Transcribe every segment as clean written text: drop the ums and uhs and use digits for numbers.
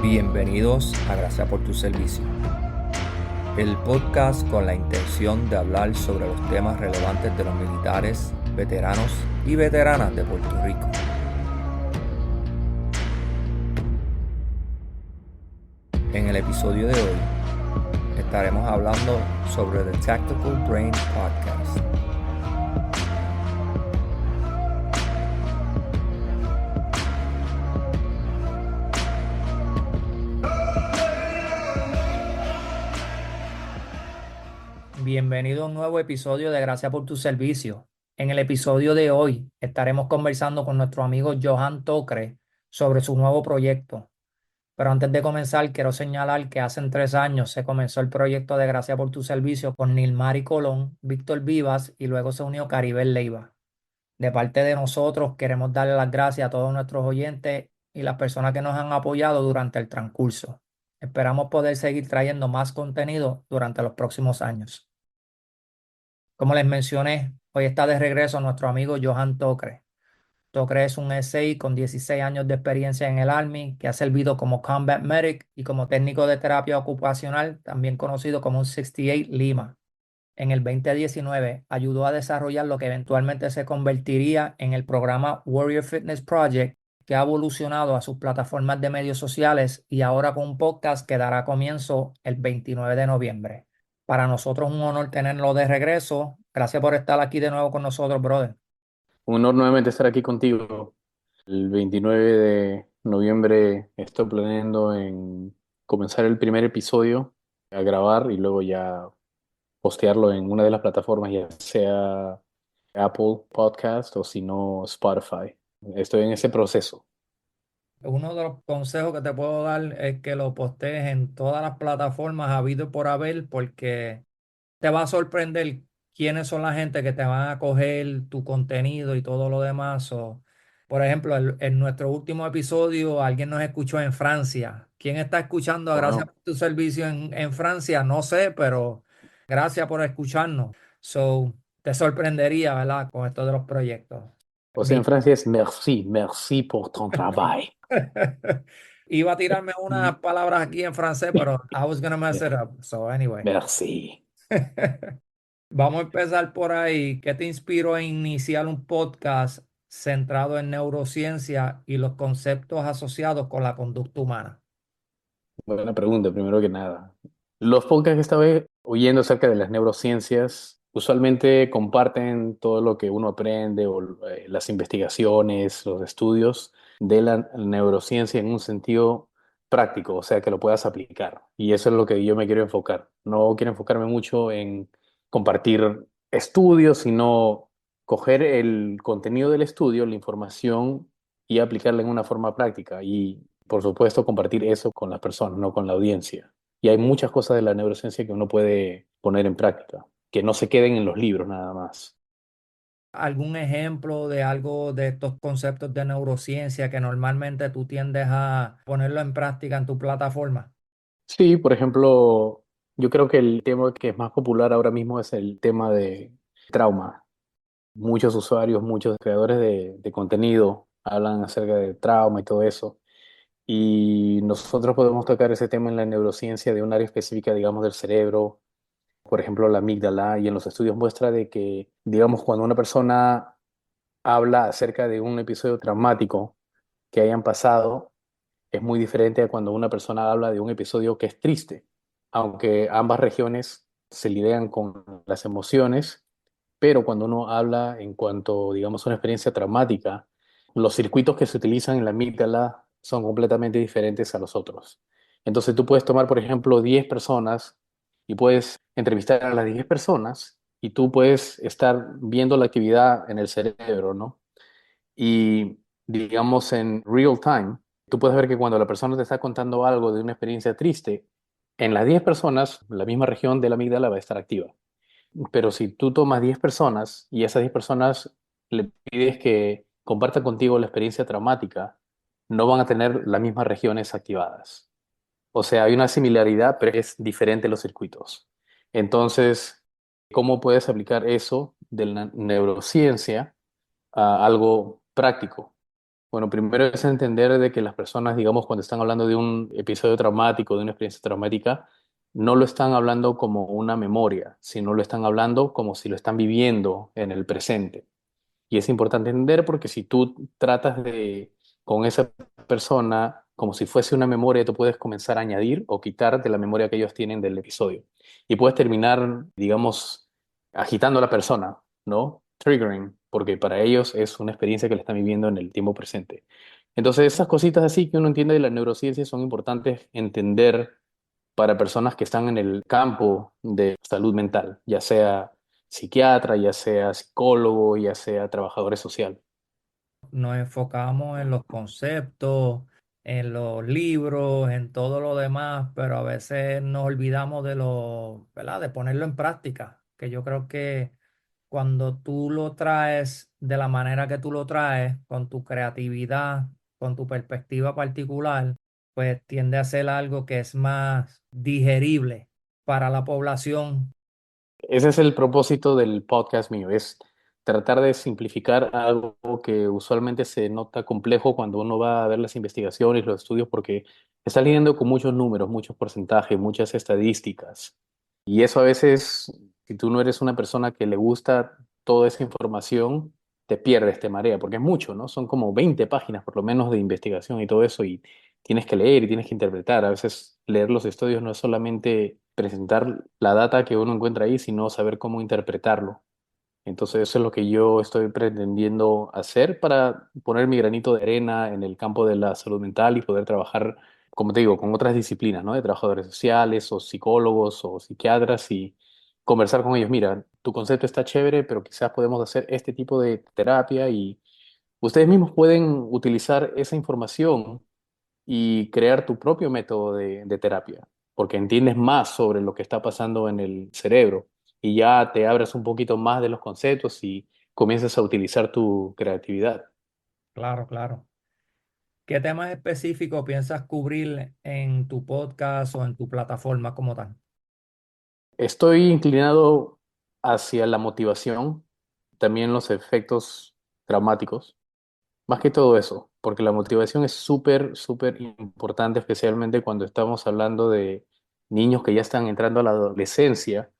Bienvenidos a Gracias por tu servicio, el podcast con la intención de hablar sobre los temas relevantes de los militares, veteranos y veteranas de Puerto Rico. En el episodio de hoy estaremos hablando sobre The Tactical Brain Podcast. Bienvenido a un nuevo episodio de Gracias por tu servicio. En el episodio de hoy estaremos conversando con nuestro amigo Johan Tocre sobre su nuevo proyecto. Pero antes de comenzar, quiero señalar que hace 3 años se comenzó el proyecto de Gracias por tu servicio con Nilmari Colón, Víctor Vivas y luego se unió Caribel Leiva. De parte de nosotros, queremos darle las gracias a todos nuestros oyentes y las personas que nos han apoyado durante el transcurso. Esperamos poder seguir trayendo más contenido durante los próximos años. Como les mencioné, hoy está de regreso nuestro amigo Johan Tocre. Tocre es un SI con 16 años de experiencia en el Army, que ha servido como Combat Medic y como técnico de terapia ocupacional, también conocido como un 68 Lima. En el 2019 ayudó a desarrollar lo que eventualmente se convertiría en el programa Warrior Fitness Project, que ha evolucionado a sus plataformas de medios sociales y ahora con un podcast que dará comienzo el 29 de noviembre. Para nosotros es un honor tenerlo de regreso. Gracias por estar aquí de nuevo con nosotros, brother. Un honor nuevamente estar aquí contigo. El 29 de noviembre estoy planeando en comenzar el primer episodio a grabar y luego ya postearlo en una de las plataformas, ya sea Apple Podcast o si no Spotify. Estoy en ese proceso. Uno de los consejos que te puedo dar es que lo postees en todas las plataformas habido y por haber, porque te va a sorprender quiénes son la gente que te van a coger tu contenido y todo lo demás. Por ejemplo, en nuestro último episodio, alguien nos escuchó en Francia. ¿Quién está escuchando a Gracias Wow. por tu servicio en Francia? No sé, pero gracias por escucharnos. Te sorprendería, ¿verdad? Con esto de los proyectos. O sea, en Francia es merci, merci pour ton travail. Iba a tirarme unas palabras aquí en francés, pero I was gonna mess it up. So anyway. Merci. Vamos a empezar por ahí. ¿Qué te inspiró a iniciar un podcast centrado en neurociencia y los conceptos asociados con la conducta humana? Buena pregunta, primero que nada. Los podcasts que estaba oyendo acerca de las neurociencias usualmente comparten todo lo que uno aprende o las investigaciones, los estudios de la neurociencia en un sentido práctico, o sea, que lo puedas aplicar. Y eso es lo que yo me quiero enfocar. No quiero enfocarme mucho en compartir estudios, sino coger el contenido del estudio, la información y aplicarla en una forma práctica. Y por supuesto, compartir eso con las personas, no con la audiencia. Y hay muchas cosas de la neurociencia que uno puede poner en práctica, que no se queden en los libros nada más. ¿Algún ejemplo de algo de estos conceptos de neurociencia que normalmente tú tiendes a ponerlo en práctica en tu plataforma? Sí, por ejemplo, yo creo que el tema que es más popular ahora mismo es el tema de trauma. Muchos usuarios, muchos creadores de contenido hablan acerca de trauma y todo eso. Y nosotros podemos tocar ese tema en la neurociencia de un área específica, digamos, del cerebro, por ejemplo, la amígdala, y en los estudios muestra de que, digamos, cuando una persona habla acerca de un episodio traumático que hayan pasado, es muy diferente a cuando una persona habla de un episodio que es triste, aunque ambas regiones se lidian con las emociones, pero cuando uno habla en cuanto, digamos, a una experiencia traumática, los circuitos que se utilizan en la amígdala son completamente diferentes a los otros. Entonces tú puedes tomar, por ejemplo, 10 personas y puedes entrevistar a las 10 personas y tú puedes estar viendo la actividad en el cerebro, ¿no? Y digamos en real time, tú puedes ver que cuando la persona te está contando algo de una experiencia triste, en las 10 personas, la misma región de la amígdala va a estar activa. Pero si tú tomas 10 personas y a esas 10 personas le pides que compartan contigo la experiencia traumática, no van a tener las mismas regiones activadas. O sea, hay una similaridad, pero es diferente los circuitos. Entonces, ¿cómo puedes aplicar eso de la neurociencia a algo práctico? Bueno, primero es entender de que las personas, digamos, cuando están hablando de un episodio traumático, de una experiencia traumática, no lo están hablando como una memoria, sino lo están hablando como si lo están viviendo en el presente. Y es importante entender porque si tú tratas de con esa persona como si fuese una memoria, tú puedes comenzar a añadir o quitar de la memoria que ellos tienen del episodio. Y puedes terminar, digamos, agitando a la persona, ¿no? Triggering, porque para ellos es una experiencia que le están viviendo en el tiempo presente. Entonces, esas cositas así que uno entiende de la neurociencia son importantes entender para personas que están en el campo de salud mental, ya sea psiquiatra, ya sea psicólogo, ya sea trabajador social. Nos enfocamos en los conceptos, en los libros, en todo lo demás, pero a veces nos olvidamos de lo, ¿verdad? De ponerlo en práctica, que yo creo que cuando tú lo traes de la manera que tú lo traes, con tu creatividad, con tu perspectiva particular, pues tiende a ser algo que es más digerible para la población. Ese es el propósito del podcast mío, es tratar de simplificar algo que usualmente se nota complejo cuando uno va a ver las investigaciones, los estudios, porque está lidiando con muchos números, muchos porcentajes, muchas estadísticas. Y eso a veces, si tú no eres una persona que le gusta toda esa información, te pierdes, te marea, porque es mucho, ¿no? Son como 20 páginas por lo menos de investigación y todo eso, y tienes que leer y tienes que interpretar. A veces leer los estudios no es solamente presentar la data que uno encuentra ahí, sino saber cómo interpretarlo. Entonces eso es lo que yo estoy pretendiendo hacer para poner mi granito de arena en el campo de la salud mental y poder trabajar, como te digo, con otras disciplinas, ¿no? De trabajadores sociales o psicólogos o psiquiatras y conversar con ellos. Mira, tu concepto está chévere, pero quizás podemos hacer este tipo de terapia y ustedes mismos pueden utilizar esa información y crear tu propio método de terapia, porque entiendes más sobre lo que está pasando en el cerebro y ya te abres un poquito más de los conceptos y comienzas a utilizar tu creatividad. Claro, claro. ¿Qué temas específicos piensas cubrir en tu podcast o en tu plataforma como tal? Estoy inclinado hacia la motivación, también los efectos traumáticos, más que todo eso, porque la motivación es súper, súper importante, especialmente cuando estamos hablando de niños que ya están entrando a la adolescencia.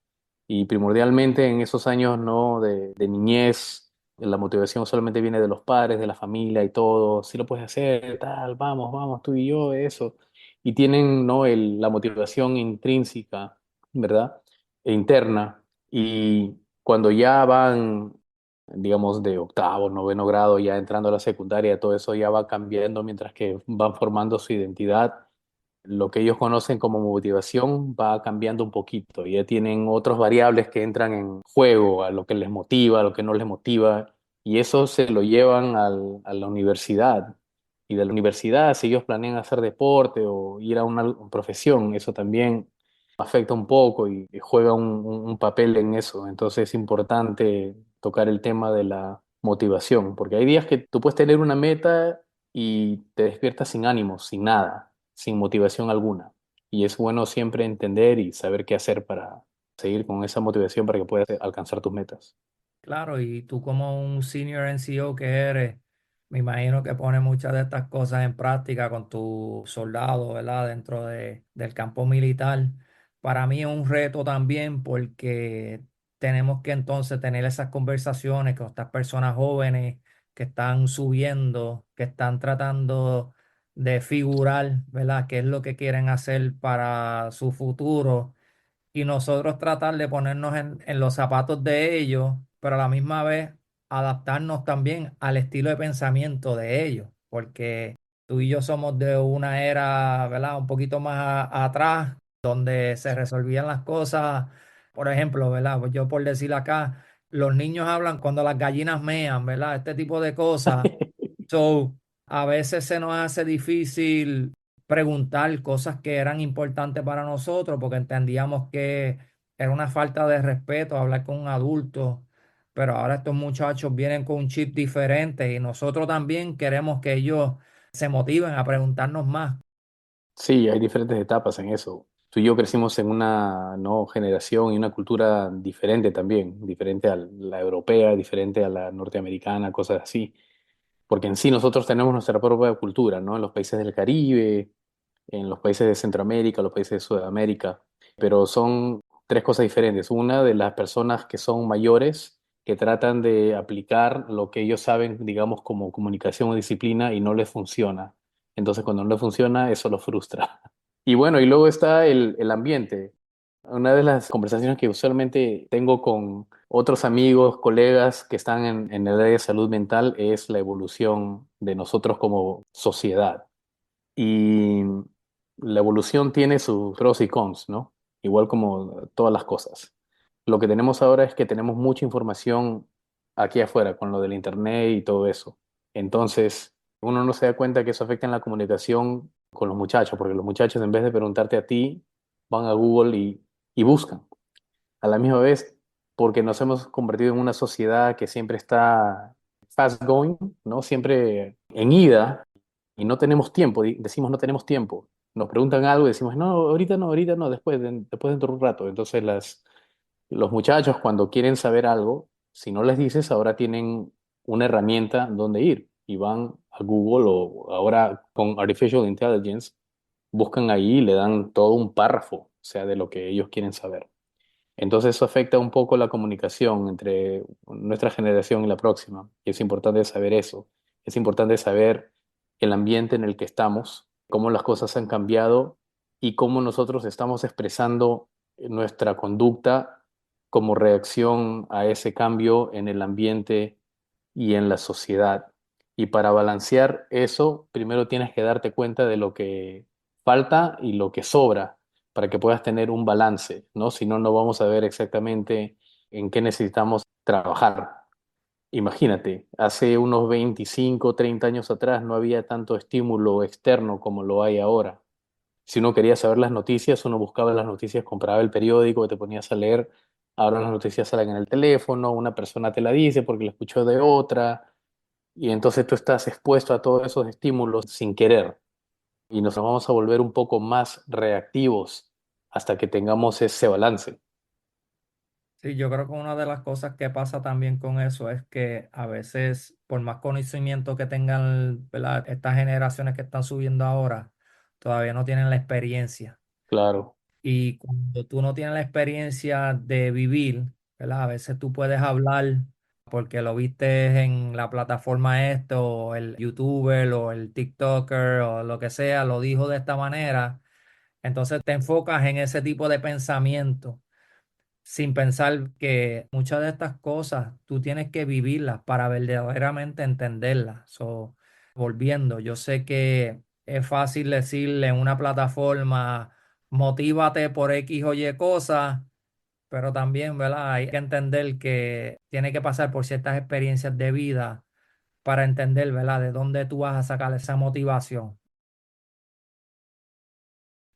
Y primordialmente en esos años, ¿no? de niñez, la motivación solamente viene de los padres, de la familia y todo. Sí lo puedes hacer, tal, vamos, vamos, tú y yo, eso. Y tienen, ¿no? La motivación intrínseca, ¿verdad? E interna. Y cuando ya van, digamos, de octavo, noveno grado, ya entrando a la secundaria, todo eso ya va cambiando mientras que van formando su identidad, lo que ellos conocen como motivación va cambiando un poquito. Ya tienen otras variables que entran en juego, a lo que les motiva, a lo que no les motiva, y eso se lo llevan a la universidad. Y de la universidad, si ellos planean hacer deporte o ir a una profesión, eso también afecta un poco y juega un papel en eso. Entonces es importante tocar el tema de la motivación, porque hay días que tú puedes tener una meta y te despiertas sin ánimo, sin nada, sin motivación alguna. Y es bueno siempre entender y saber qué hacer para seguir con esa motivación para que puedas alcanzar tus metas. Claro, y tú como un senior NCO que eres, me imagino que pones muchas de estas cosas en práctica con tus soldados, ¿verdad? Dentro del campo militar. Para mí es un reto también porque tenemos que entonces tener esas conversaciones con estas personas jóvenes que están subiendo, que están tratando de figurar, ¿verdad? ¿Qué es lo que quieren hacer para su futuro? Y nosotros tratar de ponernos en los zapatos de ellos, pero a la misma vez adaptarnos también al estilo de pensamiento de ellos, porque tú y yo somos de una era, ¿verdad? Un poquito más atrás, donde se resolvían las cosas, por ejemplo, ¿verdad? Pues yo por decir acá, los niños hablan cuando las gallinas mean, ¿verdad? Este tipo de cosas. So, a veces se nos hace difícil preguntar cosas que eran importantes para nosotros porque entendíamos que era una falta de respeto hablar con un adulto, pero ahora estos muchachos vienen con un chip diferente y nosotros también queremos que ellos se motiven a preguntarnos más. Sí, hay diferentes etapas en eso. Tú y yo crecimos en una, ¿no? generación y una cultura diferente también, diferente a la europea, diferente a la norteamericana, cosas así. porque en sí nosotros tenemos nuestra propia cultura, ¿no? En los países del Caribe, en los países de Centroamérica, los países de Sudamérica, pero son tres cosas diferentes. Una de las personas que son mayores, que tratan de aplicar lo que ellos saben, digamos, como comunicación o disciplina y no les funciona. Entonces, cuando no les funciona, eso los frustra. Y bueno, y luego está el ambiente. Una de las conversaciones que usualmente tengo con otros amigos, colegas que están en el área de salud mental es la evolución de nosotros como sociedad. Y la evolución tiene sus pros y cons, ¿no? Igual como todas las cosas. Lo que tenemos ahora es que tenemos mucha información aquí afuera con lo del internet y todo eso. Entonces, uno no se da cuenta que eso afecta en la comunicación con los muchachos, porque los muchachos en vez de preguntarte a ti, van a Google y buscan. A la misma vez, porque nos hemos convertido en una sociedad que siempre está fast going, ¿no? Siempre en ida y no tenemos tiempo, decimos no tenemos tiempo. Nos preguntan algo y decimos, no, ahorita no, después dentro de un rato. Entonces los muchachos cuando quieren saber algo, si no les dices, ahora tienen una herramienta donde ir y van a Google o ahora con Artificial Intelligence, buscan ahí y le dan todo un párrafo, o sea, de lo que ellos quieren saber. Entonces eso afecta un poco la comunicación entre nuestra generación y la próxima. Y es importante saber eso. Es importante saber el ambiente en el que estamos, cómo las cosas han cambiado y cómo nosotros estamos expresando nuestra conducta como reacción a ese cambio en el ambiente y en la sociedad. Y para balancear eso, primero tienes que darte cuenta de lo que falta y lo que sobra para que puedas tener un balance, ¿no? Si no, no vamos a ver exactamente en qué necesitamos trabajar. Imagínate, hace unos 25, 30 años atrás no había tanto estímulo externo como lo hay ahora. Si uno quería saber las noticias, uno buscaba las noticias, compraba el periódico, te ponías a leer. Ahora las noticias salen en el teléfono, una persona te la dice porque la escuchó de otra, y entonces tú estás expuesto a todos esos estímulos sin querer y nos vamos a volver un poco más reactivos hasta que tengamos ese balance. Sí, yo creo que una de las cosas que pasa también con eso es que a veces, por más conocimiento que tengan, ¿verdad? Estas generaciones que están subiendo ahora, todavía no tienen la experiencia. Claro, Y cuando tú no tienes la experiencia de vivir, ¿verdad? A veces tú puedes hablar porque lo viste en la plataforma esto, o el YouTuber, o el TikToker, o lo que sea, lo dijo de esta manera. Entonces te enfocas en ese tipo de pensamiento sin pensar que muchas de estas cosas tú tienes que vivirlas para verdaderamente entenderlas. So, volviendo, yo sé que es fácil decirle en una plataforma, motívate por X o Y cosas, pero también, ¿verdad? Hay que entender que tiene que pasar por ciertas experiencias de vida para entender, ¿verdad? De dónde tú vas a sacar esa motivación.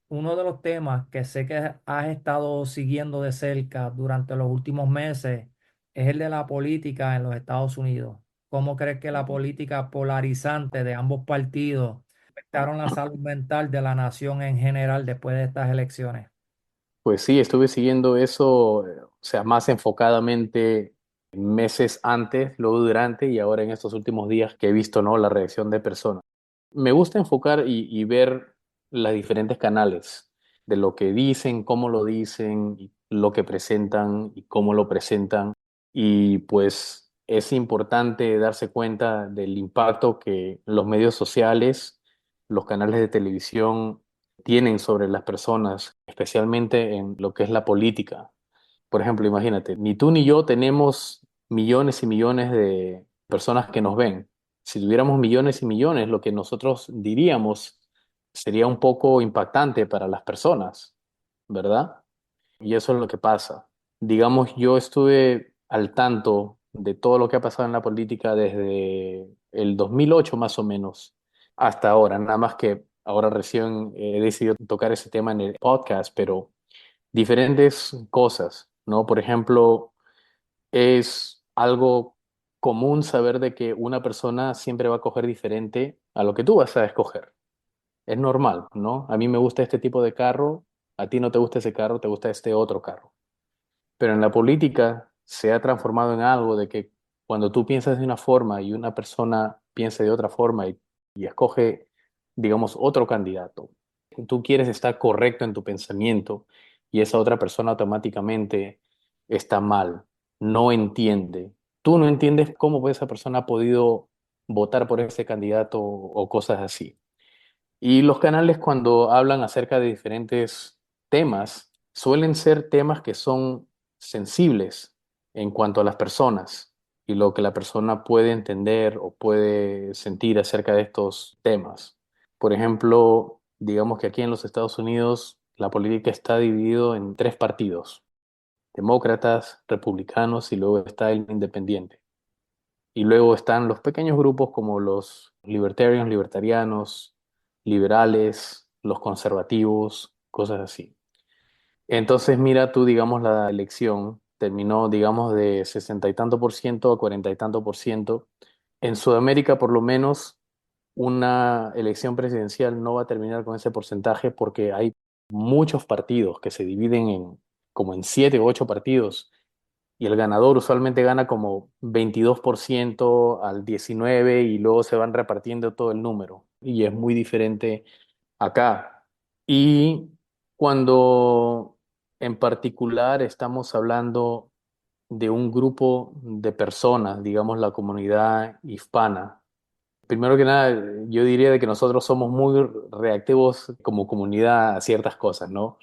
Uno de los temas que sé que has estado siguiendo de cerca durante los últimos meses es el de la política en los Estados Unidos. ¿Cómo crees que la política polarizante de ambos partidos afectaron la salud mental de la nación en general después de estas elecciones? pues sí, estuve siguiendo eso, o sea, más enfocadamente meses antes, luego durante y ahora en estos últimos días que he visto, ¿no? La reacción de personas. Me gusta enfocar y ver los diferentes canales de lo que dicen, cómo lo dicen, y lo que presentan y cómo lo presentan. Y pues es importante darse cuenta del impacto que los medios sociales, los canales de televisión tienen sobre las personas, especialmente en lo que es la política. Por ejemplo, imagínate, ni tú ni yo tenemos millones y millones de personas que nos ven. Si tuviéramos millones y millones, lo que nosotros diríamos sería un poco impactante para las personas, ¿verdad? Y eso es lo que pasa. Digamos, yo estuve al tanto de todo lo que ha pasado en la política desde el 2008 más o menos hasta ahora, nada más que ahora recién he decidido tocar ese tema en el podcast, pero diferentes cosas, ¿no? Por ejemplo, es algo común saber de que una persona siempre va a coger diferente a lo que tú vas a escoger. Es normal, ¿no? A mí me gusta este tipo de carro, a ti no te gusta ese carro, te gusta este otro carro. Pero en la política se ha transformado en algo de que cuando tú piensas de una forma y una persona piensa de otra forma y escoge, digamos, otro candidato, tú quieres estar correcto en tu pensamiento y esa otra persona automáticamente está mal, no entiende. Tú no entiendes cómo esa persona ha podido votar por ese candidato o cosas así. Y los canales cuando hablan acerca de diferentes temas, suelen ser temas que son sensibles en cuanto a las personas y lo que la persona puede entender o puede sentir acerca de estos temas. Por ejemplo, digamos que aquí en los Estados Unidos la política está dividida en tres partidos: demócratas, republicanos y luego está el independiente. Y luego están los pequeños grupos como los libertarios, libertarianos, liberales, los conservativos, cosas así. Entonces, mira tú, digamos, la elección terminó, digamos, de 60 y tanto por ciento a 40 y tanto por ciento. En Sudamérica, por lo menos, una elección presidencial no va a terminar con ese porcentaje porque hay muchos partidos que se dividen en como en 7 u 8 partidos y el ganador usualmente gana como 22% al 19% y luego se van repartiendo todo el número. Y es muy diferente acá. Y cuando en particular estamos hablando de un grupo de personas, digamos la comunidad hispana, primero que nada, yo diría de que nosotros somos muy reactivos como comunidad a ciertas cosas, ¿no?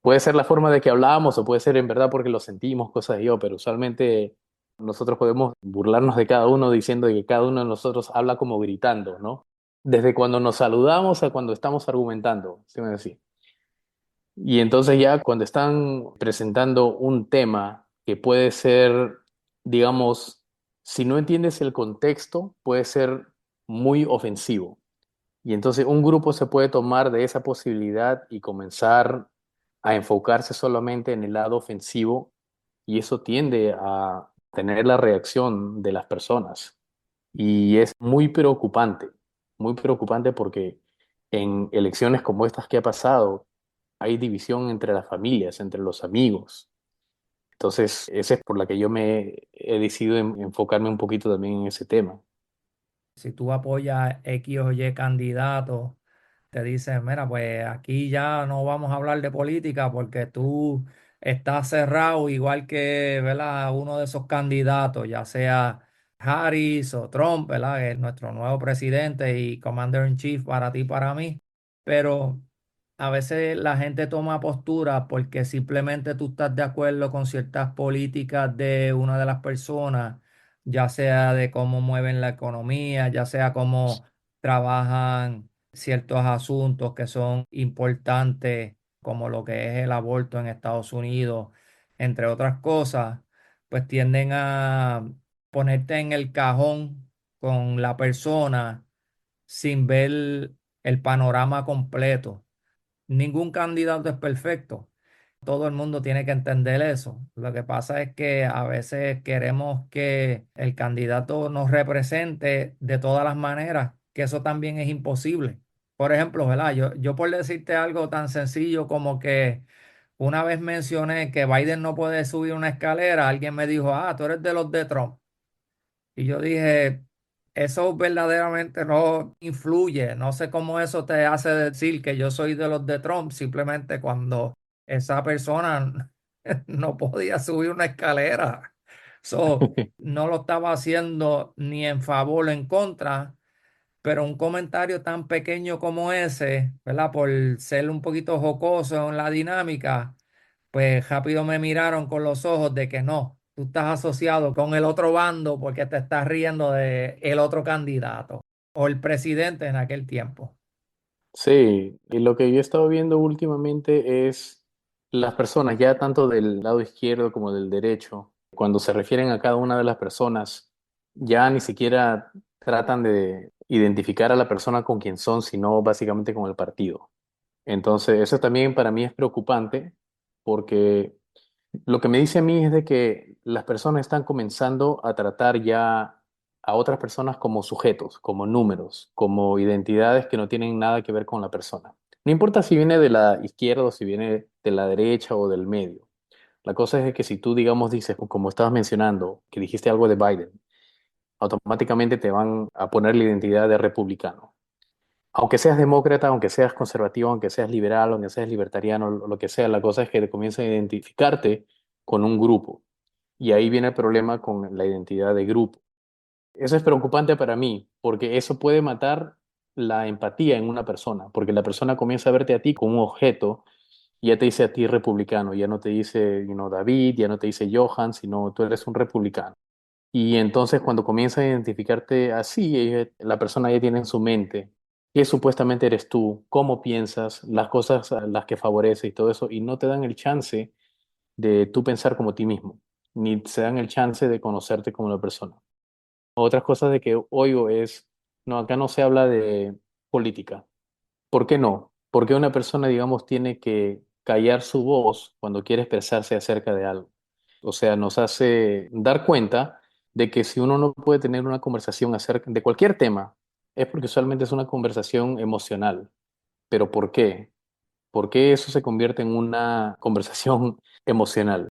Puede ser la forma de que hablamos o puede ser en verdad porque lo sentimos, cosas de yo, pero usualmente nosotros podemos burlarnos de cada uno diciendo que cada uno de nosotros habla como gritando, ¿no? Desde cuando nos saludamos a cuando estamos argumentando, ¿sí me decís? Y entonces ya cuando están presentando un tema que puede ser, digamos, si no entiendes el contexto, puede ser muy ofensivo. Y entonces un grupo se puede tomar de esa posibilidad y comenzar a enfocarse solamente en el lado ofensivo y eso tiende a tener la reacción de las personas. Y es muy preocupante porque en elecciones como estas que ha pasado hay división entre las familias, entre los amigos. Entonces, esa es por la que yo me he decidido enfocarme un poquito también en ese tema. Si tú apoyas X o Y candidato, te dicen, mira, pues aquí ya no vamos a hablar de política porque tú estás cerrado igual que, ¿verdad? Uno de esos candidatos, ya sea Harris o Trump, ¿verdad? Que es nuestro nuevo presidente y commander in chief para ti y para mí. Pero a veces la gente toma postura porque simplemente tú estás de acuerdo con ciertas políticas de una de las personas, ya sea de cómo mueven la economía, ya sea cómo trabajan ciertos asuntos que son importantes, como lo que es el aborto en Estados Unidos, entre otras cosas, pues tienden a ponerte en el cajón con la persona sin ver el panorama completo. Ningún candidato es perfecto. Todo el mundo tiene que entender eso. Lo que pasa es que a veces queremos que el candidato nos represente de todas las maneras, que eso también es imposible. Por ejemplo, ¿verdad? Yo por decirte algo tan sencillo como que una vez mencioné que Biden no puede subir una escalera, alguien me dijo, ah, tú eres de los de Trump. Y yo dije, eso verdaderamente no influye. No sé cómo eso te hace decir que yo soy de los de Trump, simplemente cuando esa persona no podía subir una escalera. So, no lo estaba haciendo ni en favor o en contra, pero un comentario tan pequeño como ese, ¿verdad? Por ser un poquito jocoso en la dinámica, pues rápido me miraron con los ojos de que no, tú estás asociado con el otro bando porque te estás riendo de el otro candidato o el presidente en aquel tiempo. Sí, y lo que yo he estado viendo últimamente es las personas, ya tanto del lado izquierdo como del derecho, cuando se refieren a cada una de las personas, ya ni siquiera tratan de identificar a la persona con quien son, sino básicamente con el partido. Entonces, eso también para mí es preocupante porque lo que me dice a mí es de que las personas están comenzando a tratar ya a otras personas como sujetos, como números, como identidades que no tienen nada que ver con la persona. No importa si viene de la izquierda o si viene de la derecha o del medio. La cosa es que si tú, digamos, dices, como estabas mencionando, que dijiste algo de Biden, automáticamente te van a poner la identidad de republicano. Aunque seas demócrata, aunque seas conservativo, aunque seas liberal, aunque seas libertariano, lo que sea, la cosa es que te comienzan a identificarte con un grupo. Y ahí viene el problema con la identidad de grupo. Eso es preocupante para mí, porque eso puede matar la empatía en una persona, porque la persona comienza a verte a ti como un objeto y ya te dice a ti republicano, ya no te dice, David, ya no te dice Johan, sino tú eres un republicano. Y entonces cuando comienza a identificarte así, la persona ya tiene en su mente qué supuestamente eres tú, cómo piensas, las cosas a las que favoreces y todo eso, y no te dan el chance de tú pensar como ti mismo, ni se dan el chance de conocerte como la persona. Otras cosas de que oigo es, no, acá no se habla de política. ¿Por qué no? Porque una persona, digamos, tiene que callar su voz cuando quiere expresarse acerca de algo. O sea, nos hace dar cuenta de que si uno no puede tener una conversación acerca de cualquier tema, es porque usualmente es una conversación emocional. ¿Pero por qué? ¿Por qué eso se convierte en una conversación emocional?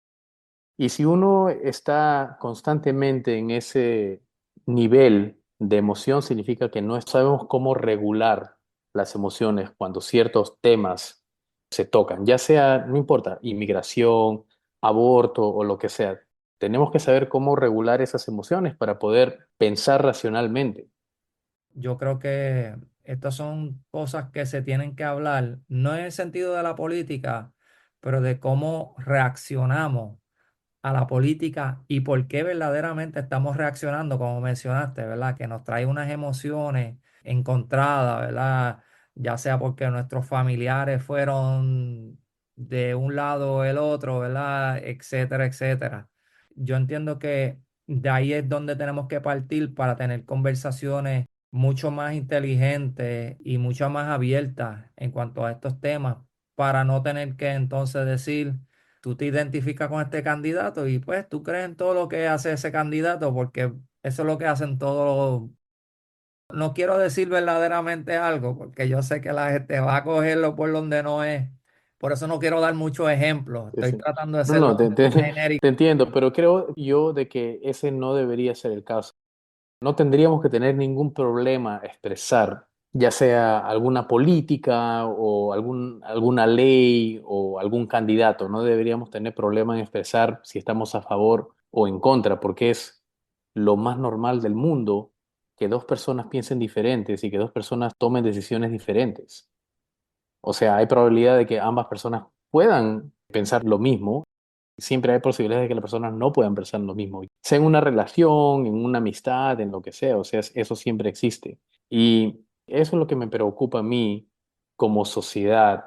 Y si uno está constantemente en ese nivel de emoción, significa que no sabemos cómo regular las emociones cuando ciertos temas se tocan, ya sea, no importa, inmigración, aborto o lo que sea. Tenemos que saber cómo regular esas emociones para poder pensar racionalmente. Yo creo que estas son cosas que se tienen que hablar, no en el sentido de la política, pero de cómo reaccionamos a la política y por qué verdaderamente estamos reaccionando, como mencionaste, ¿verdad? Que nos trae unas emociones encontradas, ¿verdad? Ya sea porque nuestros familiares fueron de un lado o el otro, ¿verdad? Etcétera, etcétera. Yo entiendo que de ahí es donde tenemos que partir para tener conversaciones mucho más inteligentes y mucho más abiertas en cuanto a estos temas, para no tener que entonces decir tú te identificas con este candidato y pues tú crees en todo lo que hace ese candidato porque eso es lo que hacen todos los... No quiero decir verdaderamente algo porque yo sé que la gente va a cogerlo por donde no es. Por eso no quiero dar muchos ejemplos. Sí, Estoy sí. tratando de No, ser lo no, más genérico. te entiendo, pero creo yo de que ese no debería ser el caso. No tendríamos que tener ningún problema expresar, ya sea alguna política o alguna ley o algún candidato. No deberíamos tener problema en expresar si estamos a favor o en contra, porque es lo más normal del mundo que dos personas piensen diferentes y que dos personas tomen decisiones diferentes. O sea, hay probabilidad de que ambas personas puedan pensar lo mismo. Siempre hay posibilidades de que las personas no puedan pensar lo mismo, sea en una relación, en una amistad, en lo que sea, o sea, eso siempre existe. Y eso es lo que me preocupa a mí como sociedad,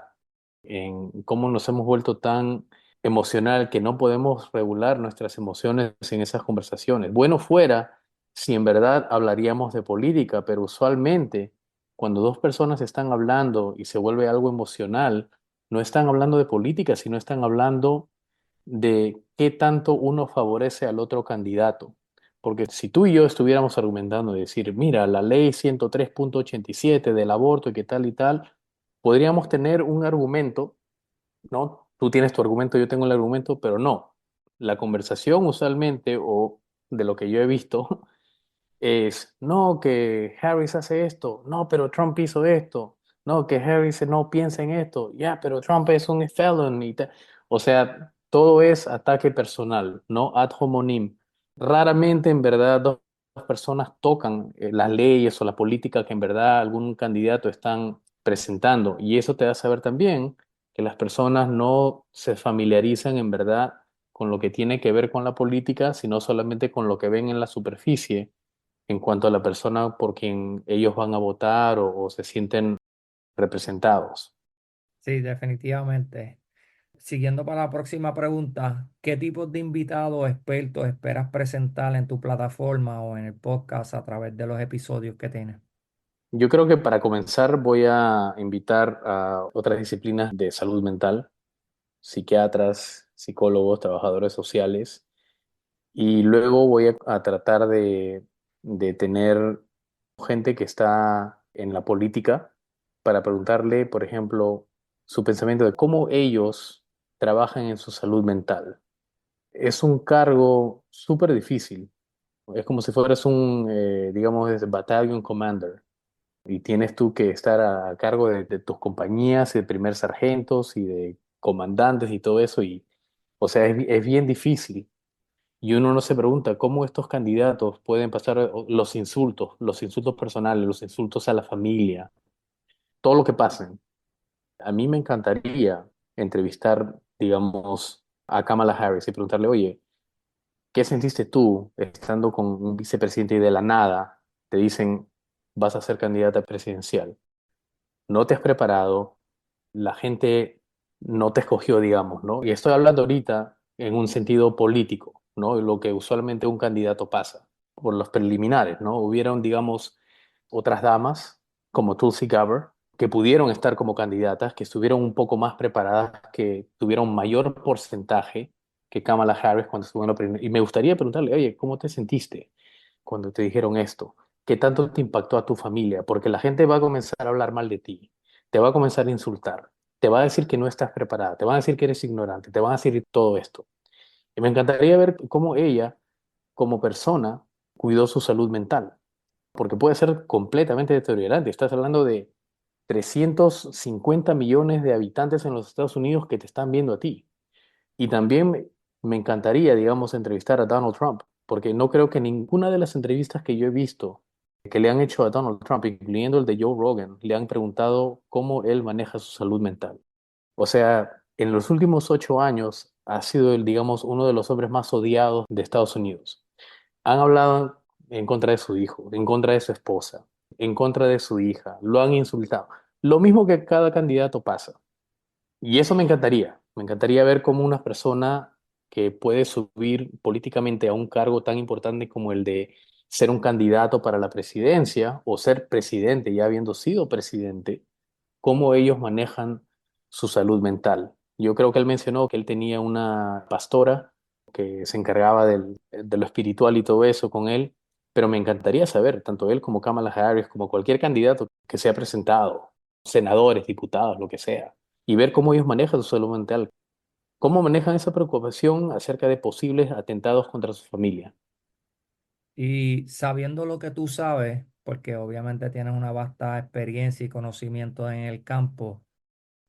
en cómo nos hemos vuelto tan emocional que no podemos regular nuestras emociones en esas conversaciones. Bueno fuera si en verdad hablaríamos de política, pero usualmente cuando dos personas están hablando y se vuelve algo emocional, no están hablando de política, sino están hablando de qué tanto uno favorece al otro candidato. Porque si tú y yo estuviéramos argumentando y decir, mira, la ley 103.87 del aborto y qué tal y tal, podríamos tener un argumento, ¿no? Tú tienes tu argumento, yo tengo el argumento, pero no. La conversación usualmente, o de lo que yo he visto, es, no, que Harris hace esto, no, pero Trump hizo esto, no, que Harris no piensa en esto, ya, pero Trump es un felon y o sea, todo es ataque personal, no ad hominem. Raramente en verdad dos personas tocan las leyes o la política que en verdad algún candidato están presentando y eso te da a saber también que las personas no se familiarizan en verdad con lo que tiene que ver con la política, sino solamente con lo que ven en la superficie en cuanto a la persona por quien ellos van a votar o se sienten representados. Sí, definitivamente. Siguiendo para la próxima pregunta, ¿qué tipos de invitados o expertos esperas presentar en tu plataforma o en el podcast a través de los episodios que tienes? Yo creo que para comenzar voy a invitar a otras disciplinas de salud mental, psiquiatras, psicólogos, trabajadores sociales, y luego voy a tratar de tener gente que está en la política para preguntarle, por ejemplo, su pensamiento de cómo ellos trabajan en su salud mental. es un cargo súper difícil. Es como si fueras un, digamos, battalion commander y tienes tú que estar a cargo de tus compañías y de primer sargentos y de comandantes y todo eso. Y, o sea, es bien difícil. Y uno no se pregunta cómo estos candidatos pueden pasar los insultos personales, los insultos a la familia, todo lo que pasen. A mí me encantaría entrevistar, digamos, a Kamala Harris y preguntarle, oye, ¿qué sentiste tú estando con un vicepresidente y de la nada te dicen vas a ser candidata presidencial? No te has preparado, la gente no te escogió, digamos, ¿no? Y estoy hablando ahorita en un sentido político, ¿no? Lo que usualmente un candidato pasa por los preliminares, ¿no? Hubieron, digamos, otras damas como Tulsi Gabbard que pudieron estar como candidatas, que estuvieron un poco más preparadas, que tuvieron mayor porcentaje que Kamala Harris cuando estuvo en la primera. Y me gustaría preguntarle, oye, ¿cómo te sentiste cuando te dijeron esto? ¿Qué tanto te impactó a tu familia? Porque la gente va a comenzar a hablar mal de ti, te va a comenzar a insultar, te va a decir que no estás preparada, te van a decir que eres ignorante, te van a decir todo esto. Y me encantaría ver cómo ella, como persona, cuidó su salud mental, porque puede ser completamente deteriorante. Estás hablando de 350 millones de habitantes en los Estados Unidos que te están viendo a ti. Y también me encantaría, digamos, entrevistar a Donald Trump, porque no creo que ninguna de las entrevistas que yo he visto que le han hecho a Donald Trump, incluyendo el de Joe Rogan, le han preguntado cómo él maneja su salud mental. O sea, en los últimos 8 años ha sido, digamos, uno de los hombres más odiados de Estados Unidos. Han hablado en contra de su hijo, en contra de su esposa, en contra de su hija, lo han insultado. Lo mismo que cada candidato pasa. Y eso me encantaría ver cómo una persona que puede subir políticamente a un cargo tan importante como el de ser un candidato para la presidencia o ser presidente ya habiendo sido presidente, cómo ellos manejan su salud mental. Yo creo que él mencionó que él tenía una pastora que se encargaba de lo espiritual y todo eso con él, pero me encantaría saber, tanto él como Kamala Harris, como cualquier candidato que se ha presentado, senadores, diputados, lo que sea, y ver cómo ellos manejan su salud mental, cómo manejan esa preocupación acerca de posibles atentados contra su familia. Y sabiendo lo que tú sabes, porque obviamente tienes una vasta experiencia y conocimiento en el campo,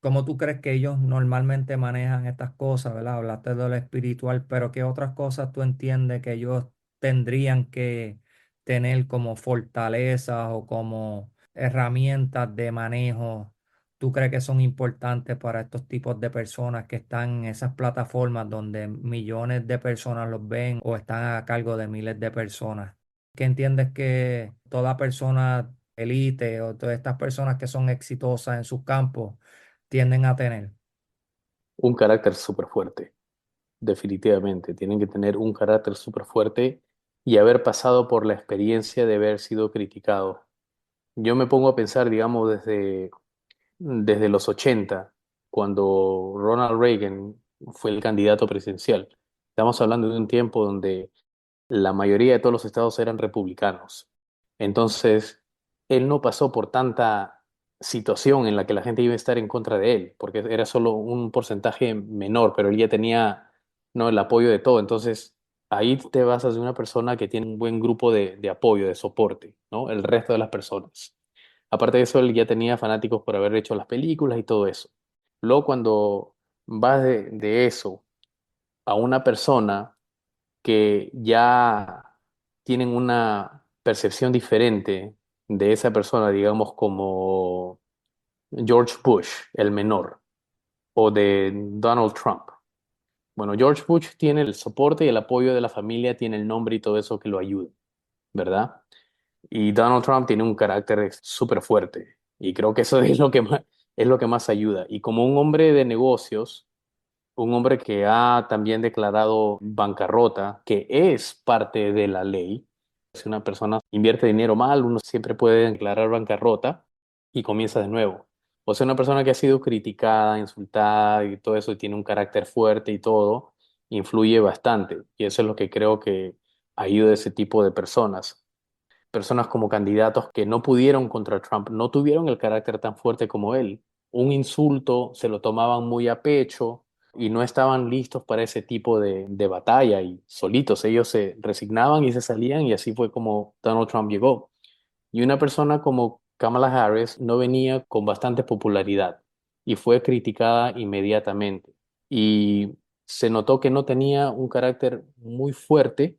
¿cómo tú crees que ellos normalmente manejan estas cosas, ¿verdad? Hablaste de lo espiritual, pero ¿qué otras cosas tú entiendes que ellos tendrían que tener como fortalezas o como herramientas de manejo? ¿Tú crees que son importantes para estos tipos de personas que están en esas plataformas donde millones de personas los ven o están a cargo de miles de personas? ¿Qué entiendes que toda persona elite o todas estas personas que son exitosas en sus campos tienden a tener? Un carácter súper fuerte, definitivamente. Tienen que tener un carácter súper fuerte y haber pasado por la experiencia de haber sido criticado. Yo me pongo a pensar, digamos, desde los 80 cuando Ronald Reagan fue el candidato presidencial. Estamos hablando de un tiempo donde la mayoría de todos los estados eran republicanos. Entonces, él no pasó por tanta situación en la que la gente iba a estar en contra de él, porque era solo un porcentaje menor, pero él ya tenía, ¿no?, el apoyo de todo. Entonces, ahí te basas de una persona que tiene un buen grupo de apoyo, de soporte, ¿no? El resto de las personas. Aparte de eso, él ya tenía fanáticos por haber hecho las películas y todo eso. Luego, cuando vas de eso a una persona que ya tienen una percepción diferente de esa persona, digamos como George Bush, el menor, o de Donald Trump. Bueno, George Bush tiene el soporte y el apoyo de la familia, tiene el nombre y todo eso que lo ayuda, ¿verdad? Y Donald Trump tiene un carácter súper fuerte y creo que eso es lo que más ayuda. Y como un hombre de negocios, un hombre que ha también declarado bancarrota, que es parte de la ley. Si una persona invierte dinero mal, uno siempre puede declarar bancarrota y comienza de nuevo. O sea, una persona que ha sido criticada, insultada y todo eso, y tiene un carácter fuerte y todo, influye bastante. Y eso es lo que creo que ayuda a ese tipo de personas. Personas como candidatos que no pudieron contra Trump, no tuvieron el carácter tan fuerte como él. Un insulto se lo tomaban muy a pecho, y no estaban listos para ese tipo de batalla y solitos ellos se resignaban y se salían y así fue como Donald Trump llegó. Y una persona como Kamala Harris no venía con bastante popularidad y fue criticada inmediatamente. Y se notó que no tenía un carácter muy fuerte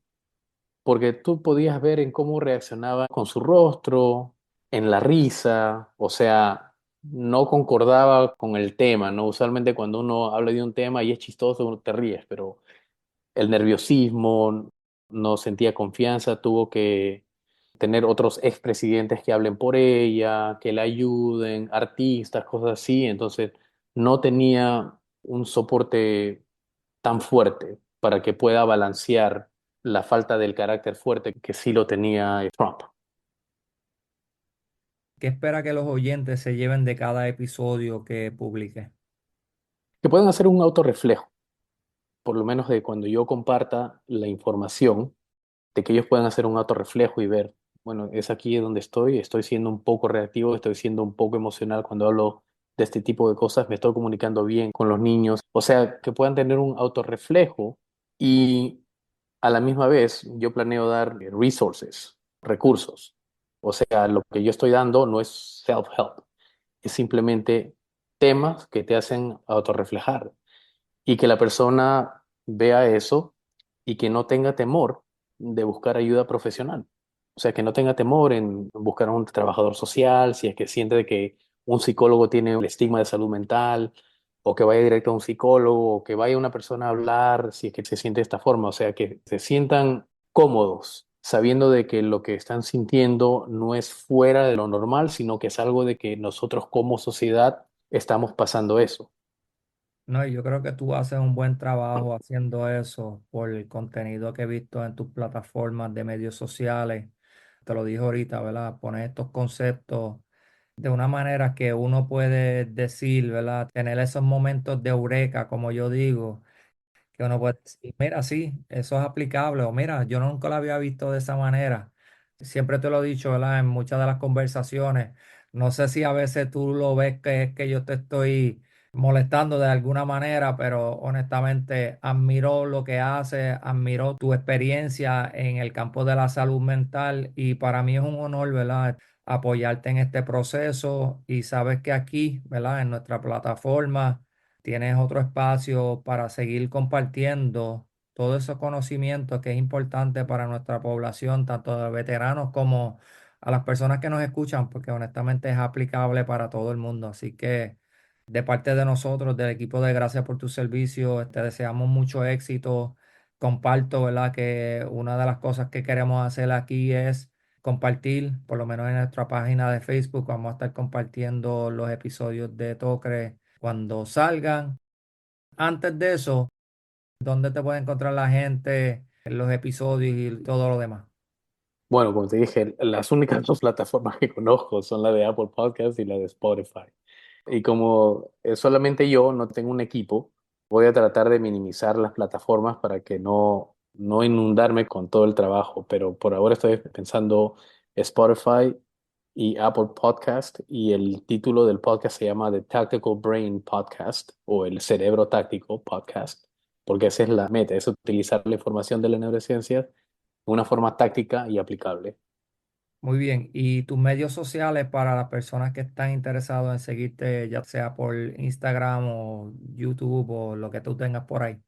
porque tú podías ver en cómo reaccionaba con su rostro, en la risa, o sea, no concordaba con el tema, ¿no? Usualmente cuando uno habla de un tema y es chistoso, uno te ríes, pero el nerviosismo, no sentía confianza, tuvo que tener otros expresidentes que hablen por ella, que la ayuden, artistas, cosas así, entonces no tenía un soporte tan fuerte para que pueda balancear la falta del carácter fuerte que sí lo tenía Trump. ¿Qué espera que los oyentes se lleven de cada episodio que publique? Que puedan hacer un autorreflejo, por lo menos de cuando yo comparta la información, de que ellos puedan hacer un autorreflejo y ver, bueno, es aquí donde estoy siendo un poco reactivo, estoy siendo un poco emocional cuando hablo de este tipo de cosas, me estoy comunicando bien con los niños, o sea, que puedan tener un autorreflejo y a la misma vez yo planeo dar resources, recursos, o sea, lo que yo estoy dando no es self-help, es simplemente temas que te hacen autorreflejar y que la persona vea eso y que no tenga temor de buscar ayuda profesional. O sea, que no tenga temor en buscar a un trabajador social, si es que siente de que un psicólogo tiene el estigma de salud mental, o que vaya directo a un psicólogo, o que vaya una persona a hablar, si es que se siente de esta forma. O sea, que se sientan cómodos, sabiendo de que lo que están sintiendo no es fuera de lo normal, sino que es algo de que nosotros como sociedad estamos pasando eso. No, y yo creo que tú haces un buen trabajo haciendo eso por el contenido que he visto en tus plataformas de medios sociales. Te lo dije ahorita, ¿verdad? Poner estos conceptos de una manera que uno puede decir, ¿verdad? Tener esos momentos de eureka, como yo digo, que uno puede decir, mira, sí, eso es aplicable, o mira, yo nunca lo había visto de esa manera. Siempre te lo he dicho, ¿verdad? En muchas de las conversaciones, no sé si a veces tú lo ves que es que yo te estoy molestando de alguna manera, pero honestamente admiro lo que haces, admiro tu experiencia en el campo de la salud mental y para mí es un honor, ¿verdad? Apoyarte en este proceso y sabes que aquí, ¿verdad? En nuestra plataforma tienes otro espacio para seguir compartiendo todo ese conocimiento que es importante para nuestra población, tanto de veteranos como a las personas que nos escuchan, porque honestamente es aplicable para todo el mundo. Así que de parte de nosotros, del equipo de Gracias por tu servicio, te deseamos mucho éxito. Comparto, ¿verdad? Que una de las cosas que queremos hacer aquí es compartir, por lo menos en nuestra página de Facebook, vamos a estar compartiendo los episodios de Tocre cuando salgan. Antes de eso, ¿dónde te puede encontrar la gente, en los episodios y todo lo demás? Bueno, como te dije, las únicas dos plataformas que conozco son la de Apple Podcast y la de Spotify. Y como solamente yo no tengo un equipo, voy a tratar de minimizar las plataformas para que no inundarme con todo el trabajo. Pero por ahora estoy pensando Spotify y Apple Podcast y el título del podcast se llama The Tactical Brain Podcast o el Cerebro Táctico Podcast, porque esa es la meta, es utilizar la información de la neurociencia de una forma táctica y aplicable. Muy bien. ¿Y tus medios sociales para las personas que están interesadas en seguirte, ya sea por Instagram o YouTube o lo que tú tengas por ahí?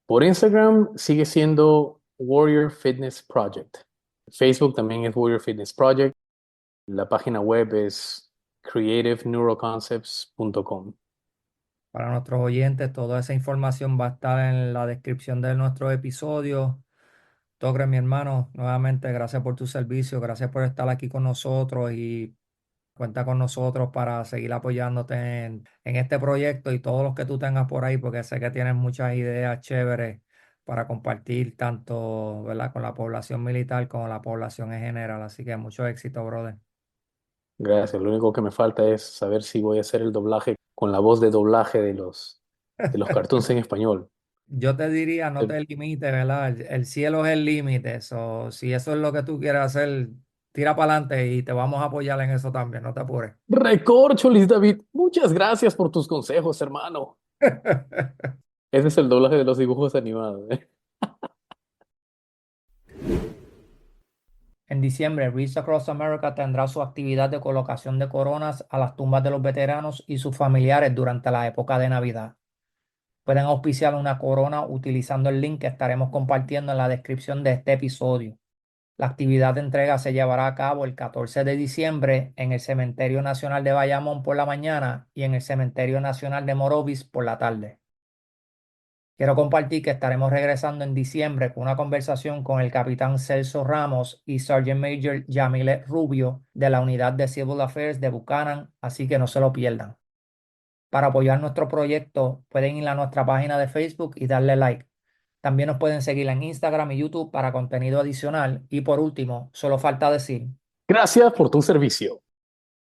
Por Instagram sigue siendo Warrior Fitness Project. Facebook también es Warrior Fitness Project. La página web es creativeneuroconcepts.com. Para nuestros oyentes, toda esa información va a estar en la descripción de nuestro episodio. Togre, mi hermano, nuevamente gracias por tu servicio, gracias por estar aquí con nosotros y cuenta con nosotros para seguir apoyándote en este proyecto y todos los que tú tengas por ahí, porque sé que tienes muchas ideas chéveres para compartir tanto, ¿verdad? Con la población militar como la población en general. Así que mucho éxito, brother. Gracias. Lo único que me falta es saber si voy a hacer el doblaje con la voz de doblaje de los cartoons en español. Yo te diría, no Eh, te limites, ¿verdad? El cielo es el límite. So, si eso es lo que tú quieres hacer, tira para adelante y te vamos a apoyar en eso también, no te apures. Recorcholis, David. Muchas gracias por tus consejos, hermano. Ese es el doblaje de los dibujos animados, ¿eh? En diciembre, Reach Across America tendrá su actividad de colocación de coronas a las tumbas de los veteranos y sus familiares durante la época de Navidad. Pueden auspiciar una corona utilizando el link que estaremos compartiendo en la descripción de este episodio. La actividad de entrega se llevará a cabo el 14 de diciembre en el Cementerio Nacional de Bayamón por la mañana y en el Cementerio Nacional de Morovis por la tarde. Quiero compartir que estaremos regresando en diciembre con una conversación con el capitán Celso Ramos y Sergeant Major Yamilet Rubio de la Unidad de Civil Affairs de Buchanan, así que no se lo pierdan. Para apoyar nuestro proyecto, pueden ir a nuestra página de Facebook y darle like. También nos pueden seguir en Instagram y YouTube para contenido adicional. Y por último, solo falta decir, Gracias por tu servicio.